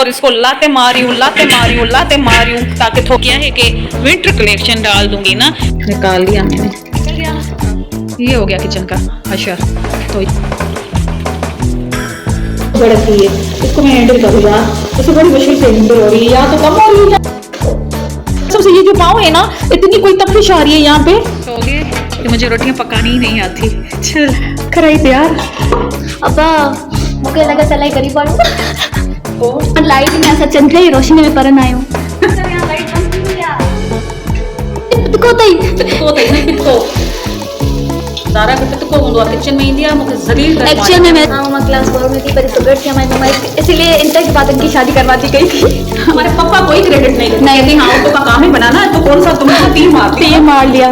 और इसको लाते मारी हूँ ताकि क्या है कि विंटर कलेक्शन डाल दूंगी ना। निकाल लिया मैंने, निकल गया। ये हो गया किचन का हशर। तो बढ़ती है, इसको मैं हैंडल करूँ यार, इससे बड़ी मुश्किल से हैंडल हो रही है, या तो कम हो रही है। सबसे ये जो पाँव है ना, इतनी कोई तपिश आ रही है यहाँ पे। हो गए कि मुझे रोटियां पकानी ही नहीं आती। चल कराई थे यार। अब्बा मुझे लगा चलाई करी पड़ो लाइट में ऐसा चंद्र ही रोशनी में परन आयो सारा को हुंदो किचन में इंडिया मुझे जलील कर एक्चुअल में मैं क्लास 4 में थी पर तो बैठ के हमारी मम्मा इसलिए इंटर के बाद उनकी शादी करवाती गई थी। हमारे पापा कोई क्रेडिट नहीं देते। हाँ तो का काम ही बनाना है, तो कौन सा तुमने तीर मार लिया।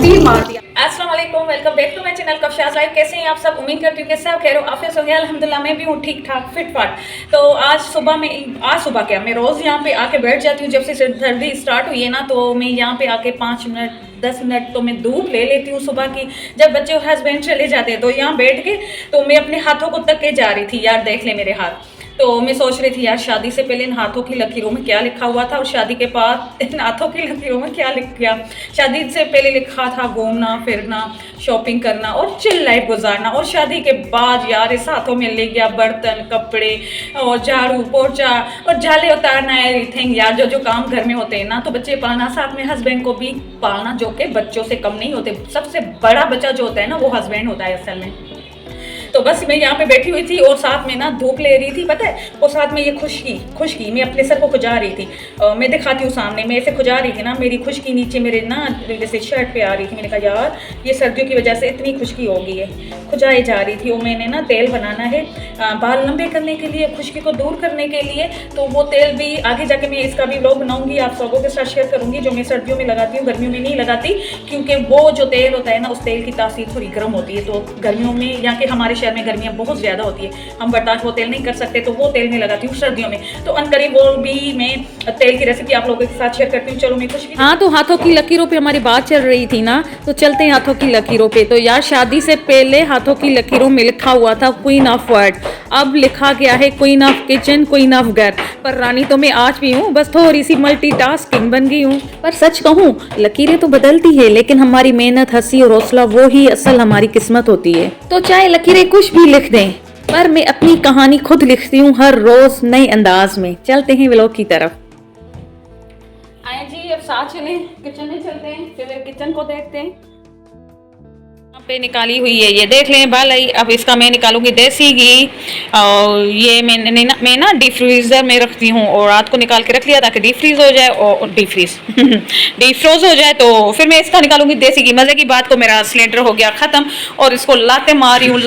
अस्सलाम वालेकुम, welcome back to my channel Kafshaj life. कैसे हैं आप सब? उम्मीद करती हूँ कि सब खैर आफियत से। अल्हम्दुलिल्लाह मैं भी हूँ ठीक ठाक फिट फाट। तो आज सुबह क्या मैं रोज़ यहाँ पे आके बैठ जाती हूँ। जब से सर्दी स्टार्ट हुई है ना, तो मैं यहाँ पे आके 5 मिनट 10 मिनट तो मैं धूप ले लेती हूँ सुबह की। जब बच्चे हस्बैंड चले जाते हैं तो यहाँ बैठ के तो मैं अपने हाथों को तक के जा रही थी यार, देख ले मेरे हाथ। तो मैं सोच रही थी यार, शादी से पहले इन हाथों की लकीरों में क्या लिखा हुआ था और शादी के बाद इन हाथों की लकीरों में क्या लिख गया। शादी से पहले लिखा था घूमना फिरना, शॉपिंग करना और चिल लाइफ गुजारना, और शादी के बाद यार इस हाथों में ले गया बर्तन, कपड़े और झाड़ू पोछा और झाले उतारना, एवरीथिंग यार। जो काम घर में होते हैं ना, तो बच्चे पालना, साथ में हस्बैंड को भी पालना, जो कि बच्चों से कम नहीं होते। सबसे बड़ा बच्चा जो होता है ना, वो हस्बैंड होता है असल में। तो बस मैं यहाँ पे बैठी हुई थी और साथ में ना धूप ले रही थी, पता है, और साथ में ये खुशकी मैं अपने सर को खुजा रही थी। मैं दिखाती हूँ सामने, मैं ऐसे खुजा रही थी ना, मेरी खुशकी नीचे मेरे ना जैसे शर्ट पे आ रही थी। मैंने कहा यार ये सर्दियों की वजह से इतनी खुशकी हो गई है, खुजाई जा रही थी। और मैंने ना तेल बनाना है बाल लंबे करने के लिए, खुशकी को दूर करने के लिए। तो वो तेल भी आगे जाके मैं इसका भी व्लॉग बनाऊंगी, आप सबों के साथ शेयर करूंगी, जो मैं सर्दियों में लगाती हूँ, गर्मियों में नहीं लगाती, क्योंकि वो जो तेल होता है ना, उस तेल की तासीर थोड़ी गर्म होती है। तो गर्मियों में यहाँ के हमारे शहर में गर्मियाँ बहुत ज़्यादा होती है, हम बर्दाश्त वो तेल नहीं कर सकते, तो वो तेल मैं लगाती हूँ सर्दियों में। तो अनकरीब वो भी मैं तेल की रेसिपी आप लोगों के साथ शेयर करती हूँ। चलो मैं खुश। हाँ, तो हाथों की लकीरों पे हमारी बात चल रही थी ना, तो चलते हैं हाथों की लकीरों पे। तो यार शादी से पहले हाथों की लकीरों में लिखा हुआ था क्वीन ऑफ वर्ड, अब लिखा गया है queen of kitchen, queen of घर। पर रानी तो मैं आज भी हूँ, बस थोड़ी सी मल्टीटास्किंग बन गई हूँ। पर सच कहूँ, लकीरें तो बदलती है, लेकिन हमारी मेहनत, हंसी और हौसला वो ही असल हमारी किस्मत होती है। तो चाहे लकीरें कुछ भी लिख दें, पर मैं अपनी कहानी खुद लिखती हूँ हर रोज नए अंदाज में। चलते हैं व्लॉग की तरफ। आए जी, अब साथ चलें किचन में, चलते हैं, चले किचन को देखते हैं। यहाँ पे निकाली हुई है, ये देख लें बालाई। अब इसका मैं निकालूंगी देसी घी, और ये मैं ना डीप फ्रीजर में रखती हूँ, और रात को निकाल के रख लिया ताकि डीप फ्रीज हो जाए और डीप फ्रोज हो जाए। तो फिर मैं इसका निकालूंगी देसी घी। मजे की बात को मेरा सिलेंडर हो गया खत्म, और इसको लाते मारी हूँ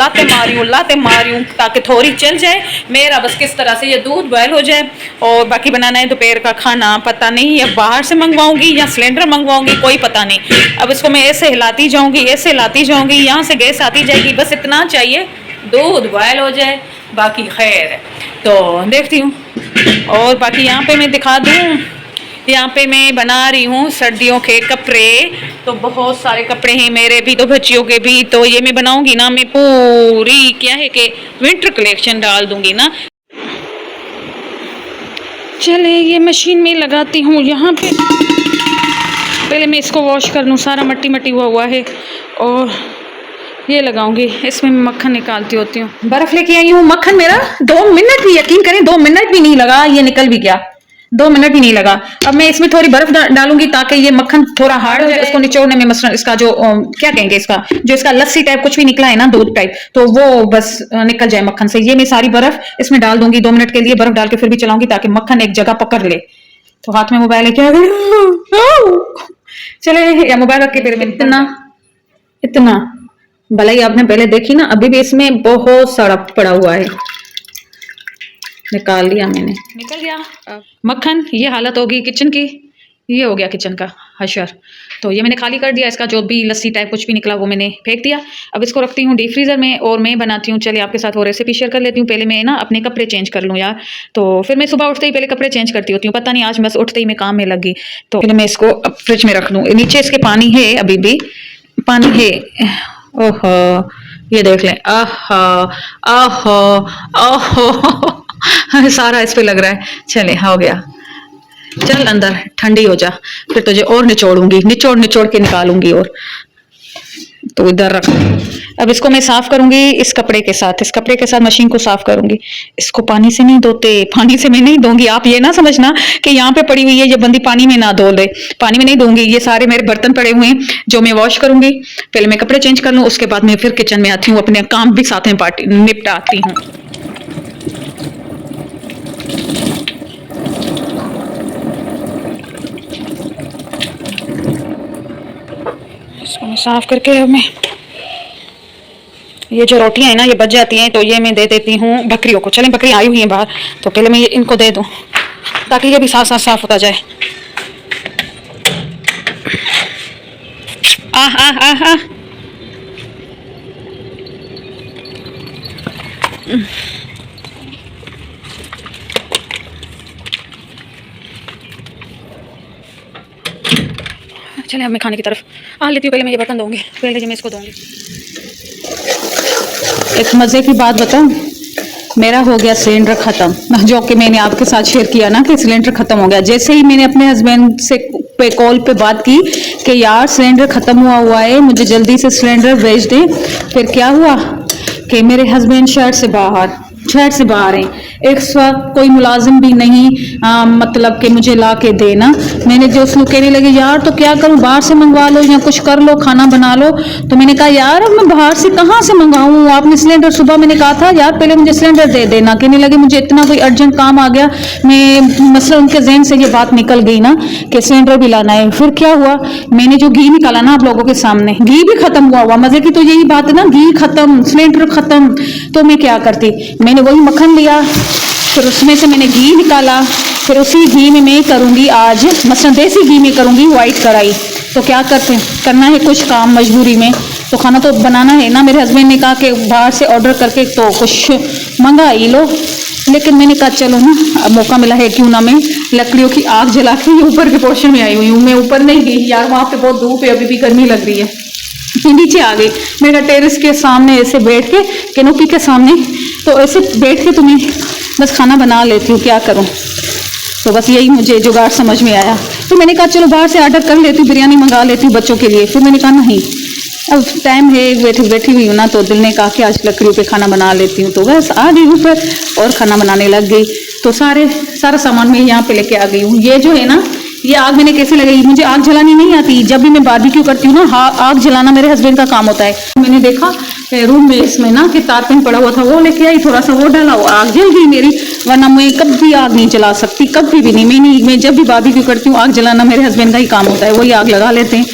ताकि थोड़ी चल जाए मेरा, बस किस तरह से ये दूध बॉयल हो जाए। और बाकी बनाना है दोपहर का खाना, पता नहीं है बाहर से मंगवाऊंगी या सिलेंडर मंगवाऊंगी, कोई पता नहीं। अब इसको मैं ऐसे हिलाती जाऊंगी, यहाँ से गैस आती जाएगी, बस इतना चाहिए दूध बॉयल हो जाए, बाकी खैर है। तो देखती हूँ। और बाकी यहाँ पे मैं दिखा दूँ, यहाँ पे मैं बना रही हूँ सर्दियों के कपड़े। तो बहुत सारे कपड़े हैं मेरे भी, तो बच्चियों के भी। तो ये मैं बनाऊंगी ना, मैं पूरी क्या है कि विंटर कलेक्शन डाल दूंगी ना। चले ये मशीन में लगाती हूँ यहाँ पे, पहले मैं इसको वॉश कर लूँ, सारा मट्टी हुआ है। और ये लगाऊंगी, इसमें मैं मक्खन निकालती होती हूँ। बर्फ लेके आई हूँ, मक्खन मेरा 2 मिनट भी, यकीन करें 2 मिनट भी नहीं लगा, ये निकल भी गया, 2 मिनट भी नहीं लगा। अब मैं इसमें थोड़ी बर्फ डालूंगी ताकि ये मक्खन थोड़ा हार्ड हो जाए। इसको निचोड़ने में मसलन इसका जो क्या कहेंगे, इसका लस्सी टाइप कुछ भी निकला है ना, दूध टाइप, तो वो बस निकल जाए मक्खन से। ये मैं सारी बर्फ इसमें डाल दूंगी, 2 मिनट के लिए बर्फ डाल के फिर भी चलाऊंगी ताकि मक्खन एक जगह पकड़ ले। तो हाथ में मोबाइल लेके आ गई, चले या मोबाइल रख के फिर इतना भलाई आपने पहले देखी ना, अभी भी इसमें बहुत सारा पड़ा हुआ है। निकाल लिया मैंने, निकल गया मक्खन। ये हालत होगी किचन की, ये हो गया किचन का हशर। तो ये मैंने खाली कर दिया, इसका जो भी लस्सी टाइप कुछ भी निकला वो मैंने फेंक दिया। अब इसको रखती हूँ डीप फ्रीजर में, और मैं बनाती हूँ। चलिए आपके साथ वो रेसिपी शेयर कर लेती हूँ। पहले मैं ना अपने कपड़े चेंज कर लूँ यार, तो फिर मैं सुबह उठते ही पहले कपड़े चेंज करती होती हूँ। पता नहीं आज बस उठते ही मैं काम में लगी, तो फिर मैं इसको फ्रिज में रख लूँ। नीचे इसके पानी है, अभी भी पानी है। ओहो ये देख लें, आहा आहो आहो सारा इस पे लग रहा है। चले हो गया, चल अंदर ठंडी हो जा, फिर तुझे और निचोड़ूंगी, निचोड़ निचोड़ के निकालूंगी। और तो इधर रख। अब इसको मैं साफ करूंगी इस कपड़े के साथ, इस कपड़े के साथ मशीन को साफ करूंगी। इसको पानी से नहीं धोते, पानी से मैं नहीं धोऊंगी। आप ये ना समझना कि यहाँ पे पड़ी हुई है ये बंदी पानी में ना धो ले, पानी में नहीं धोऊंगी। ये सारे मेरे बर्तन पड़े हुए हैं जो मैं वॉश करूंगी। पहले मैं कपड़े चेंज कर लूँ, उसके बाद मैं फिर किचन में आती हूँ, अपने काम भी साथ में निपटाती हूँ। इसको मैं साफ करके अब मैं ये जो रोटियां हैं ना ये बच जाती हैं तो ये मैं दे देती हूँ बकरियों को। चलें बकरी आई हुई हैं बाहर, तो पहले मैं इनको दे दूँ ताकि ये भी साथ साथ साफ होता जाए। आ आ आ आ चले अब मैं खाने की तरफ आ लेती हूँ। पहले मैं ये बर्तन दूंगी, पहले जो मैं इसको दूंगी। एक मजे की बात बताऊं, मेरा हो गया सिलेंडर खत्म, जो कि मैंने आपके साथ शेयर किया ना कि सिलेंडर खत्म हो गया। जैसे ही मैंने अपने हस्बैंड से पे कॉल पे बात की कि यार सिलेंडर खत्म हुआ है, मुझे जल्दी से सिलेंडर भेज दे, फिर क्या हुआ कि मेरे हस्बैंड शहर से बाहर हैं। एक वक्त कोई मुलाजिम भी नहीं मतलब कि मुझे ला के देना। मैंने जो उसको कहने लगे यार तो क्या करूं, बाहर से मंगवा लो या कुछ कर लो, खाना बना लो। तो मैंने कहा यार अब मैं बाहर से कहाँ से मंगाऊं, आपने सिलेंडर सुबह मैंने कहा था यार पहले मुझे सिलेंडर दे देना। कहने लगे मुझे इतना कोई अर्जेंट काम आ गया, मैं मसला उनके जहन से ये बात निकल गई ना कि सिलेंडर भी लाना है। फिर क्या हुआ, मैंने जो घी निकाला ना आप लोगों के सामने, घी भी खत्म हुआ। मजे की तो यही बात है ना, घी खत्म, सिलेंडर खत्म। तो मैं क्या करती, मैंने वही मक्खन लिया, फिर उसमें से मैंने घी निकाला, फिर उसी घी में मैं करूंगी आज मसलन देसी घी में करूंगी व्हाइट कढ़ाई। तो क्या करना है कुछ काम मजबूरी में, तो खाना तो बनाना है ना। मेरे हस्बैंड ने कहा कि बाहर से ऑर्डर करके तो कुछ मंगा ही लो, लेकिन मैंने कहा चलो ना अब मौका मिला है क्यों ना मैं लकड़ियों की आग जला के ऊपर के पोर्शन में आई हुई हूँ। मैं ऊपर नहीं गई यार, वहां पे बहुत धूप है, अभी भी गर्मी लग रही है। नीचे आ गई, मेरा टेरेस के सामने ऐसे बैठ के कैनोपी के सामने, तो ऐसे बैठ के तुम्हें बस खाना बना लेती हूँ, क्या करूँ। तो बस यही मुझे जुगाड़ समझ में आया, तो मैंने कहा चलो बाहर से ऑर्डर कर लेती हूँ, बिरयानी मंगा लेती हूँ बच्चों के लिए। फिर मैंने कहा नहीं अब टाइम है, बैठी हुई हूँ ना, तो दिल ने कहा कि आज लकड़ियों पे खाना बना लेती हूँ। तो बस आ गई ऊपर और खाना बनाने लग गई। तो सारा सामान मैं यहाँ पे लेके आ गई हूँ। ये जो है ना ये आग मैंने कैसे लगाई, मुझे आग जलानी नहीं आती। जब भी मैं बारबेक्यू करती हूँ ना आग जलाना मेरे हस्बैंड का काम होता है। मैंने देखा रूम में इसमें ना कि तारपीन पड़ा हुआ था, वो लेके आई, थोड़ा सा वो डाला, वो आग जल गई मेरी। वरना मैं कभी आग नहीं जला सकती, कभी भी नहीं। मैं जब भी बारबेक्यू करती हूँ आग जलाना मेरे हस्बैंड का ही काम होता है, वही आग लगा लेते हैं।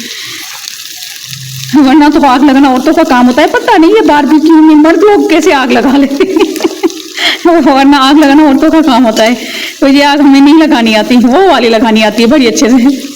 वरना तो आग लगाना औरतों का काम होता है। पता नहीं ये बारबेक्यू में मर्द लोग कैसे आग लगा लेते हैं वरना आग लगाना औरतों का काम होता है। तो ये आग हमें नहीं लगानी आती, वो वाली लगानी आती है बड़ी अच्छे से।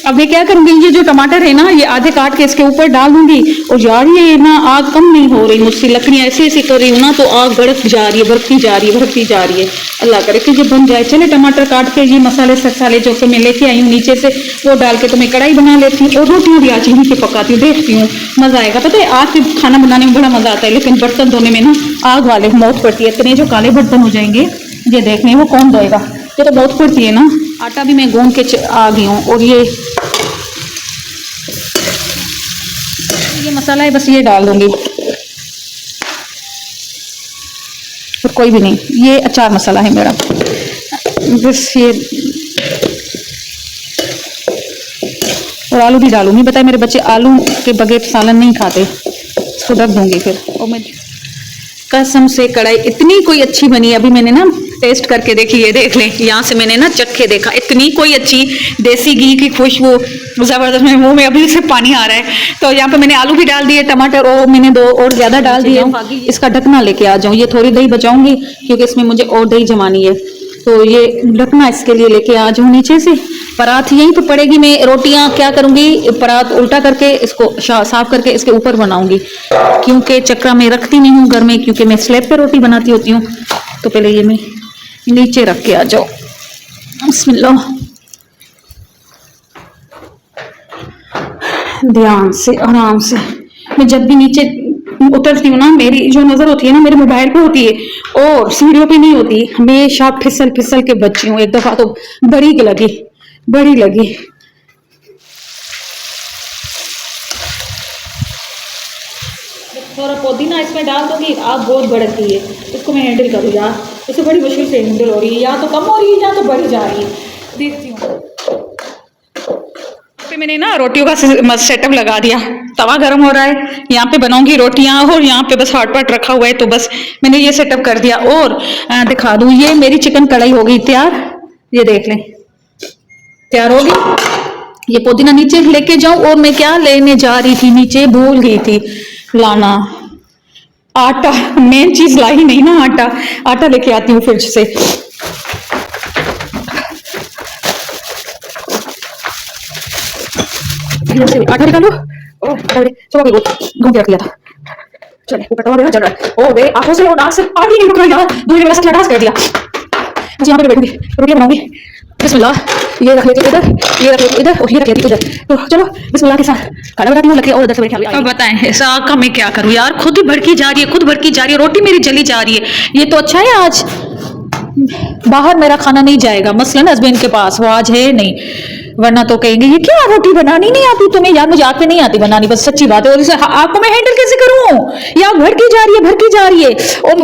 अब मैं क्या करूंगी, ये जो टमाटर है ना ये आधे काट के इसके ऊपर डाल दूंगी। और यार ये ना आग कम नहीं हो रही मुझसे, लकड़ियां ऐसे कर रही हूँ ना तो आग बढ़ती जा रही है। अल्लाह करे कि ये बन जाए। चले टमाटर काट के ये मसाले जो मैं लेके आई हूँ नीचे से वो डाल के तो मैं कढ़ाई बना लेती हूँ, और रोटियां भी आज यहीं पे पकाती हूँ, देखती हूँ मजा आएगा। पता है आग के खाना बनाने में बड़ा मजा आता है, लेकिन बर्तन धोने में ना आग वाले मौत पड़ती है। इतने जो काले बर्तन हो जाएंगे ये देखने वो कौन धोएगा, ये तो बहुत पड़ती है ना। आटा भी मैं गूंद के आ गई हूँ, और ये मसाला है बस ये डाल दूंगी, फिर कोई भी नहीं। ये अचार मसाला है मेरा, बस ये। और आलू भी डालूंगी, बताए मेरे बच्चे आलू के बगैर सालन नहीं खाते, इसको रख दूंगी फिर। और मैं कसम से कढ़ाई इतनी कोई अच्छी बनी, अभी मैंने ना टेस्ट करके देखी, ये देख लें यहाँ से मैंने ना चख के देखा, इतनी कोई अच्छी देसी घी की खुशबू जबरदस्त, मेरे मुंह में अभी से पानी आ रहा है। तो यहाँ पे मैंने आलू भी डाल दिए, टमाटर और मैंने 2 और ज्यादा डाल दिए। इसका ढकना लेके आ जाऊँ, ये थोड़ी दही बचाऊंगी क्योंकि इसमें मुझे और दही जमानी है। तो ये ढकना इसके लिए लेके आ जाऊँ नीचे से। परात यहीं पे पड़ेगी, मैं रोटियां क्या करूंगी परात उल्टा करके इसको साफ करके इसके ऊपर बनाऊंगी, क्योंकि चक्रा में रखती नहीं हूँ घर में, क्योंकि मैं स्लैब पे रोटी बनाती होती हूँ। तो पहले ये मैं नीचे रख के आ जाओ, बिस्मिल्लाह, ध्यान से आराम से। मैं जब भी नीचे उतरती हूँ ना, मेरी जो नजर होती है ना मेरे मोबाइल पे होती है और सीढ़ियों पे नहीं होती, हमेशा फिसल फिसल के बची हूँ। एक दफा तो बड़ी लगी। थोड़ा पुदीना इसमें डाल दूंगी, आप बहुत बढ़ती है, इसको मैं हैंडल करूँ यार, इससे बड़ी मुश्किल से हैंडल हो रही है, या तो कम हो रही है या तो बढ़ी जा रही है, देखती हूँ। पे मैंने ना रोटियों का सेटअप लगा दिया, तवा गर्म हो रहा है, यहाँ पे बनाऊंगी रोटियां और यहाँ पे बस हॉट पॉट रखा हुआ है, तो बस मैंने ये सेटअप कर दिया। और दिखा दूं, ये मेरी चिकन कढ़ाई हो गई तैयार, ये देख लें तैयार होगी। ये पुदीना नीचे लेके जाऊं, और मैं क्या लेने जा रही थी, नीचे भूल गई थी लाना, आटा, मेन चीज लाई नहीं ना, आटा लेके आती हूँ फ्रिज से। आटा निकालो, सुबह घूम के रख लिया था, चले ऊपर तवा मेरा जल रहा है, ओ वे आंखों से और नाक से पानी नहीं रुक रहा यार, दूर में ऐसा डांस कर दिया। मुझे यहाँ पे बैठूंगी, रोटियां बनाऊंगी, बिस्मिल्लाह, ये रख लेती हूँ इधर, ये रख लेती हूँ इधर, और ये रख लेती हूँ उधर, तो चलो बिस्मिल्लाह के साथ खाना बनाती हूँ, लगे और उधर से बैठे। अब बताएं इस आग का मैं क्या करूँ यार, खुद ही भड़की जा रही है, रोटी मेरी जली जा रही है। ये तो अच्छा है आज बाहर मेरा खाना नहीं जाएगा, मसलन हस्बैंड के पास, वो आज है नहीं, वरना तो कहेंगे ये क्या रोटी बनानी नहीं आती तुम्हें यार। मुझे आग पे नहीं आती बनानी, बस सच्ची बात है, और इसे आग को मैं हैंडल कैसे करूं, ये आग भड़की जा रही है, और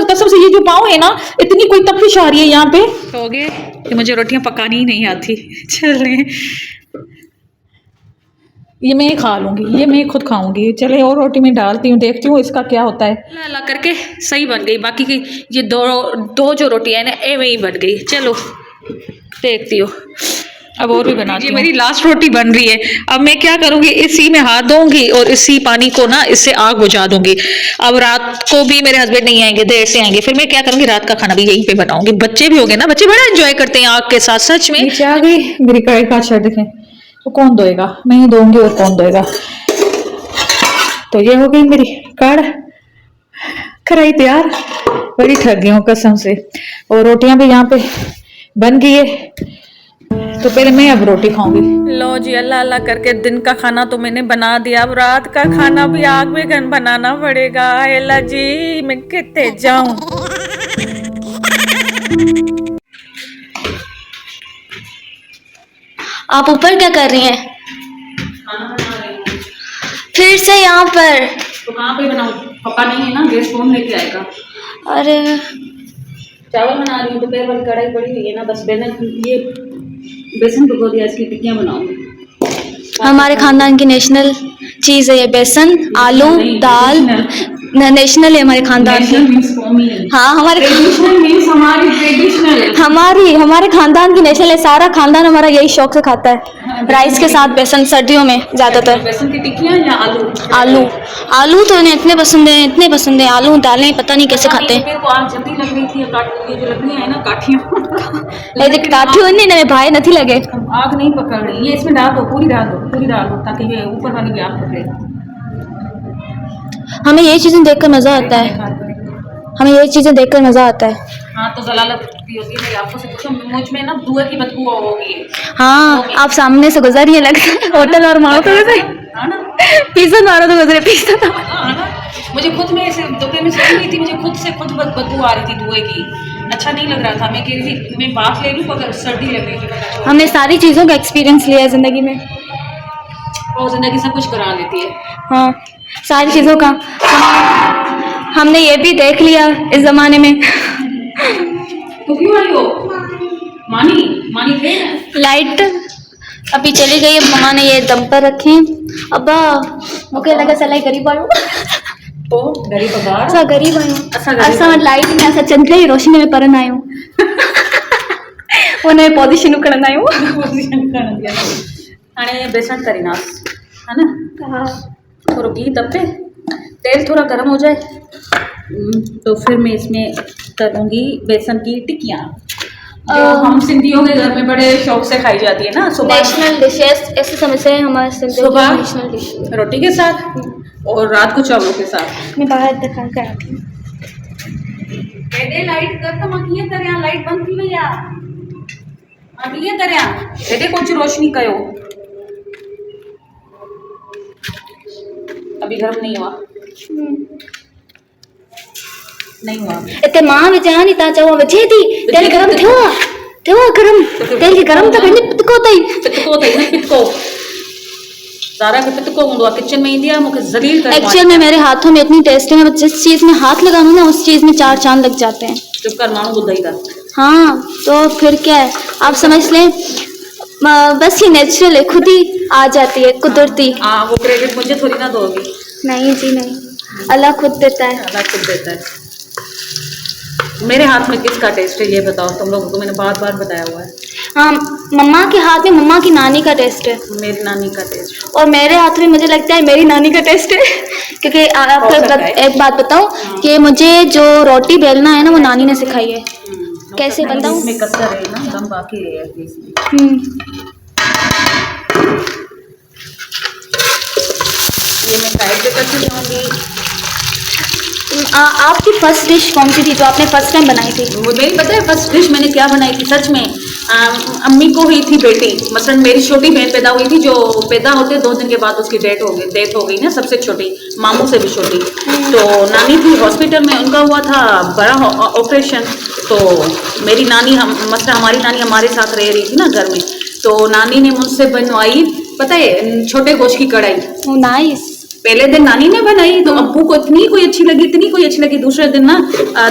कसम से ये जो पाँव है ना, इतनी कोई तपिश आ रही है यहाँ पे। हो गए कि मुझे रोटियां पकानी ही नहीं आती, चल रहे ये मैं खा लूंगी, ये मैं खुद खाऊंगी। चले और रोटी में डालती हूँ, देखती हूँ इसका क्या होता है। ला करके सही बन गई, बाकी की ये दो जो रोटियां है ना एवं ही बन गई। चलो देखती हूँ, अब और भी बनाती हूँ। मेरी लास्ट रोटी बन रही है, अब मैं क्या करूंगी, इसी में हाथ धोऊंगी और इसी पानी को ना इससे आग बुझा दूंगी। अब रात को भी मेरे हस्बैंड नहीं आएंगे, देर से आएंगे, फिर मैं क्या करूंगी, रात का खाना भी यहीं पे बनाऊंगी। बच्चे भी हो गए ना, बच्चे बड़ा एंजॉय करते हैं आग के साथ, सच में। नीचे आ गई मेरी कढ़ाई का छड़, देखें तो कौन धोएगा, मैं ही धोऊंगी और कौन धोएगा। तो ये हो गई मेरी कढ़ाई तैयार, बड़ी थक गई हूँ कसम से, और रोटियां भी यहाँ पे बन गई है, तो पहले मैं अब रोटी खाऊंगी। लो जी, अल्लाह अल्लाह करके दिन का खाना तो मैंने बना दिया, अब रात का खाना भी आग में बनाना पड़ेगा। अल्लाह जी, मैं कितने जाऊं। आप ऊपर क्या कर रही हैं? खाना बना रही हूँ। फिर से यहाँ पर? तो कहाँ पे बनाऊँ, पापा नहीं है ना, गैस कौन लेके आएगा। अरे चावल बना रही हूँ, दोपहर वाली कढ़ाई पड़ी हुई है ना, बस ये बेसन भिगो दिया, इसकी टिक्कियाँ बनाऊंगी। हमारे खानदान की नेशनल चीज है ये, बेसन, आलू, दाल, नेशनल है हमारे खानदान की। हाँ, हमारे खानदान की नेशनल है, सारा खानदान हमारा यही शौक से खाता है, राइस के साथ बेसन, सर्दियों में ज्यादातर। बेसन की टिक्कियाँ या आलू तो इन्हें इतने पसंद है, आलू दालें पता नहीं कैसे खाते हैं। मेरे को आग जल्दी लग रही थी, ये जो लकड़ियाँ है ना, काठियाँ काठी नहीं, मेरे भाई नहीं लगे, आग नहीं पकड़ रही। ये इसमें डाल दो, पूरी डाल दो ताकि ये ऊपर वाली भी आग पकड़े। हमें ये चीजें देखकर मजा आता है, हाँ तो जलालत होती है आपको से पूछो, मुझ में ना धुएं की बदबू होगी। हाँ, आप सामने से गुजर रही है, लगता होटल और मारो तो वैसे पीसन मारो तो गुजरे पीसन। मुझे खुद में ऐसे दोपहर में सोई हुई थी, मुझे खुद से बदबू आ रही थी धुएं की, अच्छा नहीं लग रहा था। मैं कह रही थी मैं बात ले लूँ, अगर सर्दी लग रही थी। हमने सारी चीजों का एक्सपीरियंस लिया है जिंदगी में, और जिंदगी सब कुछ करा लेती है। हाँ, सारी चीजों का हमने ये भी देख लिया इस जमाने में। तो क्यों आई हो? मानी थे? लाइट अभी चली गई, अब मम्मा ने ये दम पर रखी। अब्बा मुझे लगा सलाई गरीब आयो, तो गरीब आयो, असा लाइट में ऐसा चंद्र ही रोशनी में परन आयो उन्हें पोजीशन करना आयो, हाणे बेसन करी ना, है ना। थोड़ा घी तपे, तेल थोड़ा गर्म हो जाए, तो फिर मैं इसमें करूँगी बेसन की टिक्कियाँ, जो हम सिंधियों के घर में बड़े शौक से खाई जाती है ना। सुबह नेशनल डिशेस ऐसे समझते हैं हमारे सिंधियों की, नेशनल डिश रोटी के साथ और रात को चावलों के साथ। मैं बाहर दिखा कर आती हूँ। लाइट कर तो मकिए करे, लाइट बंद थी भैया, मकिए करे कुछ रोशनी कयो, अभी गर्म नहीं हुआ। नहीं हुआ इतने माँ विचार नहीं ता चाहो बचे थी तेल गरम थे गरम तेल गरम तो कहीं पितको तई ना पितको सारा के पितको मुंडवा किचन में इंडिया मुके जलील कर एक्चुअल में मेरे हाथों में इतनी टेस्ट है, जिस चीज में हाथ लगाऊं ना उस चीज में 4 चांद लग जाते हैं। चुप कर मानो बुद्धई का। हाँ तो फिर क्या है, आप समझ लें बस ये नेचुरल है, खुद ही आ जाती है कुदरती। हाँ वो क्रेडिट मुझे थोड़ी ना दोगी। नहीं जी नहीं, अल्लाह खुद देता है। अल्लाह खुद देता है। मेरे हाथ में किसका टेस्ट है ये बताओ, तुम लोगों को मैंने बार बार बताया हुआ है। हाँ मम्मा के हाथ में मम्मा की नानी का टेस्ट है, मेरी नानी का टेस्ट, और मेरे हाथ में मुझे लगता है मेरी नानी का टेस्ट है। क्योंकि आपको एक बात बताऊं कि मुझे जो रोटी बेलना है ना वो नानी ने सिखाई है। कैसे बताऊं? इसमें कसर है ना, दम बाकी है इसमें। ये मैं साइड पे करती जाऊंगी। आपकी फर्स्ट डिश कौन सी थी जो आपने फर्स्ट टाइम बनाई थी? वो मेरी पता है फर्स्ट डिश मैंने क्या बनाई थी सच में। अम्मी को हुई थी बेटी, मतलब मेरी छोटी बहन पैदा हुई थी, जो पैदा होते 2 दिन के बाद उसकी डेथ हो गई ना, सबसे छोटी, मामू से भी छोटी। तो नानी थी हॉस्पिटल में, उनका हुआ था बड़ा ऑपरेशन। तो मेरी नानी मतलब हमारी नानी हमारे साथ रह रही थी ना घर में, तो नानी ने मुझसे बनवाई पता है छोटे गोश्त की कढ़ाई। नाइस। पहले दिन नानी ने बनाई तो अब्बू को इतनी कोई अच्छी लगी। दूसरे दिन ना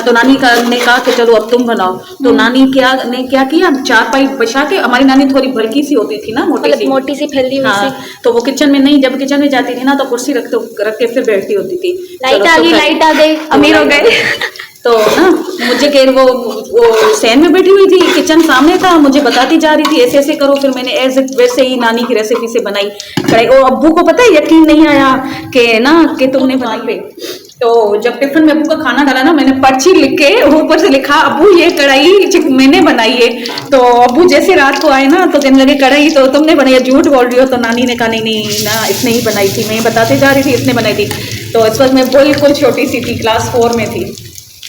तो नानी ने कहा कि चलो अब तुम बनाओ। तो नानी क्या किया, 4 पाई बचा के, हमारी नानी थोड़ी भड़की सी होती थी ना, मोटी सी फैली हुई सी। तो वो किचन में नहीं, जब किचन में जाती थी ना तो कुर्सी रख के फिर बैठती होती थी। लाइट आ गई अमीर हो गए। तो ना मुझे कह वो सैन में बैठी हुई थी, किचन सामने था, मुझे बताती जा रही थी ऐसे ऐसे करो। फिर मैंने वैसे ही नानी की रेसिपी से बनाई कढ़ाई। और अब्बू को पता है यकीन नहीं आया कि तुमने बनाई। तो जब टिफिन में अब्बू का खाना डाला ना, मैंने पर्ची लिख के ऊपर से लिखा अब्बू ये कढ़ाई मैंने बनाई है। तो अब्बू जैसे रात को आए ना तो कहने लगे कढ़ाई तो तुमने बनाई, झूठ बोल रही हो। तो नानी ने कहा नहीं ना इसने ही बनाई थी, मैं बताते जा रही थी इसने बनाई थी। तो इस वक्त मैं बिल्कुल छोटी सी थी, क्लास 4 में थी।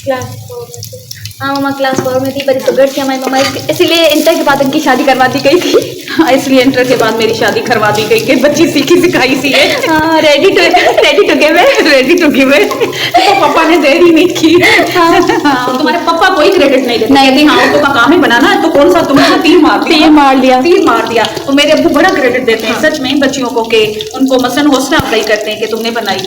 हाँ मम्मा क्लास 4 में थी, बड़ी सुगर थी हमारी मम्मा, इसलिए इंटर के बाद उनकी शादी करवा दी गई थी। हाँ इसलिए इंटर के बाद मेरी शादी करवा दी गई कि बच्ची सीखी सिखाई सी है। हाँ रेडी टू गिव इट। तो पापा ने देरी नहीं की। हाँ, तुम्हारे पापा कोई क्रेडिट नहीं देते, नहीं हाँ तो का काम ही बनाना, तो कौन सा तुमने तीर मार दिया। तो मेरे अब्बू बड़ा क्रेडिट देते हैं सच में बच्चियों को, के उनको मसलन हौसला अफजाई करते हैं कि तुमने बनाई।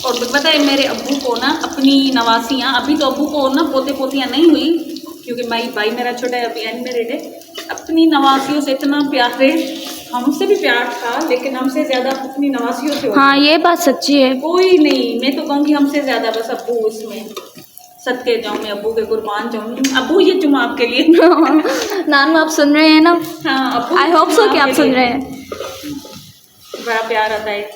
और पता है मेरे अब्बू को ना अपनी नवासियाँ, अभी तो अब्बू को ना पोते पोतियाँ नहीं हुई क्योंकि भाई मेरा छोटा है, अभी अनमेरिड है। अपनी नवासियों से इतना प्यार है, हमसे भी प्यार था लेकिन हमसे ज्यादा अपनी नवासियों से। हाँ ये बात सच्ची है। कोई नहीं, मैं तो कहूँगी हमसे ज्यादा बस अब्बू, इसमें सदके जाऊँ मैं अब्बू के कुर्बान जाऊँ। अब्बू ये चुमा आपके लिए। नानू आप सुन रहे हैं ना? हाँ अब्बू, आई होप सो कि आप सुन रहे हैं। बड़ा प्यार आता है।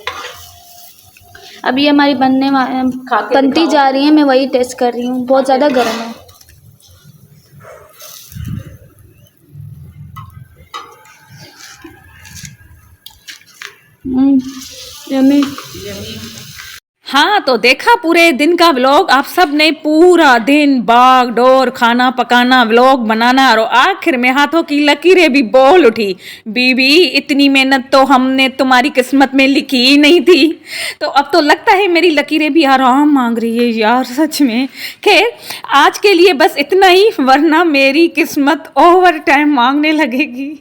अभी हमारी बनती जा रही है, मैं वही टेस्ट कर रही हूँ, बहुत ज़्यादा गर्म है। यम्मी। हाँ तो देखा पूरे दिन का व्लॉग, आप सब ने पूरा दिन भाग दौड़, खाना पकाना, व्लॉग बनाना, और आखिर में हाथों की लकीरें भी बोल उठी, बीबी इतनी मेहनत तो हमने तुम्हारी किस्मत में लिखी ही नहीं थी। तो अब तो लगता है मेरी लकीरें भी आराम मांग रही है यार सच में। खैर आज के लिए बस इतना ही, वरना मेरी किस्मत ओवर टाइम मांगने लगेगी।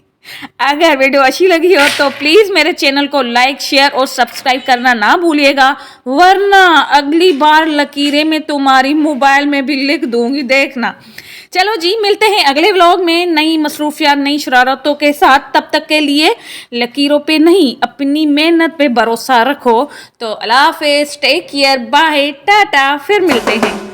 अगर वीडियो अच्छी लगी हो तो प्लीज़ मेरे चैनल को लाइक, शेयर और सब्सक्राइब करना ना भूलिएगा, वरना अगली बार लकीरें मैं तुम्हारी मोबाइल में भी लिख दूंगी, देखना। चलो जी, मिलते हैं अगले व्लॉग में नई मसरूफियात, नई शरारतों के साथ। तब तक के लिए लकीरों पे नहीं, अपनी मेहनत पे भरोसा रखो। तो अल्लाह हाफिज़, टेक केयर, बाय, टाटा, फिर मिलते हैं।